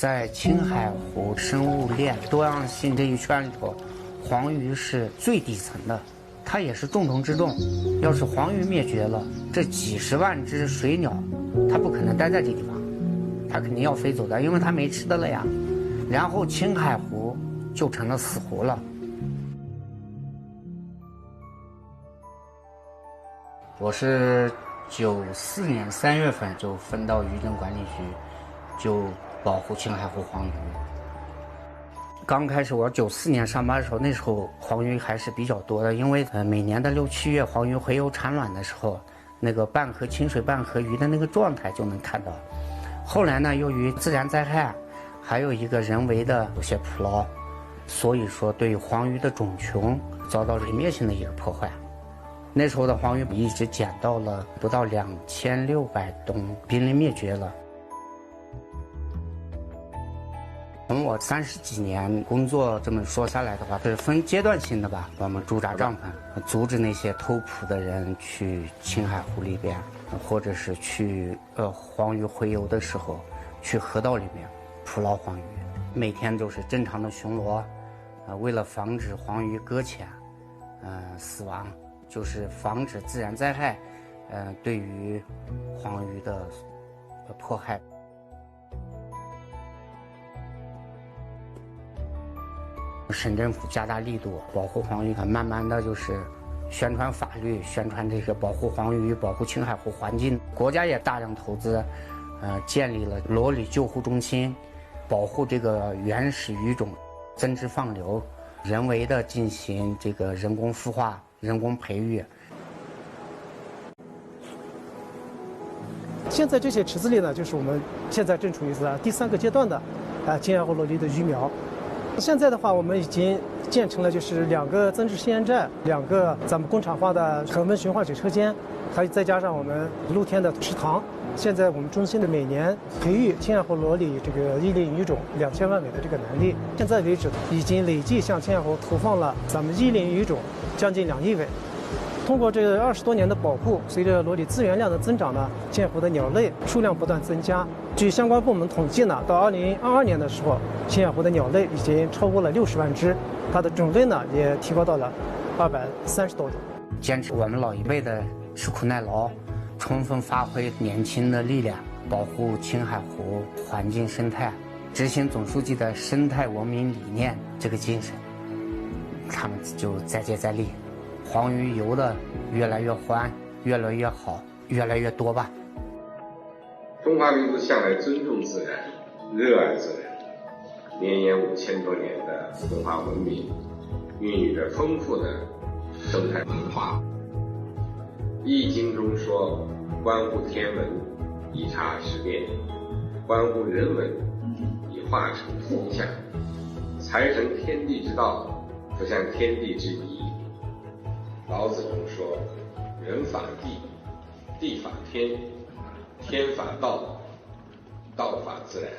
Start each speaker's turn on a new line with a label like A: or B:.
A: 在青海湖生物链多样性这一圈里头，黄鱼是最底层的，它也是重中之重。要是黄鱼灭绝了，这几十万只水鸟，它不可能待在这地方，它肯定要飞走的，因为它没吃的了呀。然后青海湖就成了死湖了。我是94年3月份就分到渔政管理局，就保护青海湖黄鱼。刚开始我94年上班的时候，那时候黄鱼还是比较多的，因为每年的6、7月黄鱼洄游产卵的时候，那个半河清水半河鱼的那个状态就能看到。后来呢，由于自然灾害，还有一个人为的有些捕捞，所以说对黄鱼的种群遭到毁灭性的一个破坏。那时候的黄鱼一直减到了不到2600吨，濒临灭绝了。从我30几年工作这么说下来的话，是分阶段性的吧。我们驻扎帐篷，阻止那些偷捕的人去青海湖里边，或者是去黄鱼洄游的时候，去河道里面捕捞黄鱼。每天都是正常的巡逻，为了防止黄鱼搁浅，死亡，就是防止自然灾害，对于黄鱼的迫害。省政府加大力度保护黄鱼，慢慢的就是宣传法律，宣传这个保护黄鱼、保护青海湖环境。国家也大量投资，建立了罗里救护中心，保护这个原始鱼种，增殖放流，人为的进行这个人工孵化、人工培育。
B: 现在这些池子里呢，就是我们现在正处于第3个阶段的青海湖罗里的鱼苗。现在的话，我们已经建成了就是2个增殖试验站，2个咱们工厂化的恒温循化水车间，还再加上我们露天的池塘。现在我们中心的每年培育青海湖罗里这个1龄鱼种2000万尾的这个能力，现在为止已经累计向青海湖投放了咱们1龄鱼种将近2亿尾。通过这20多年的保护，随着罗里资源量的增长呢，青海湖的鸟类数量不断增加。据相关部门统计呢，到2022年的时候，青海湖的鸟类已经超过了60万只，它的种类呢也提高到了230多种。
A: 坚持我们老一辈的吃苦耐劳，充分发挥年轻的力量，保护青海湖环境生态，执行总书记的生态文明理念这个精神，他们就再接再厉。黄鱼游的越来越欢，越来越好，越来越多吧。
C: 中华民族向来尊重自然，热爱自然，绵延5000多年的文化文明，孕育着丰富的生态文化。易经中说，观乎天文，以察时变；观乎人文，以化成风象。才成天地之道，不向天地之宜。老子中说，人法地，地法天，天法道，道法自然。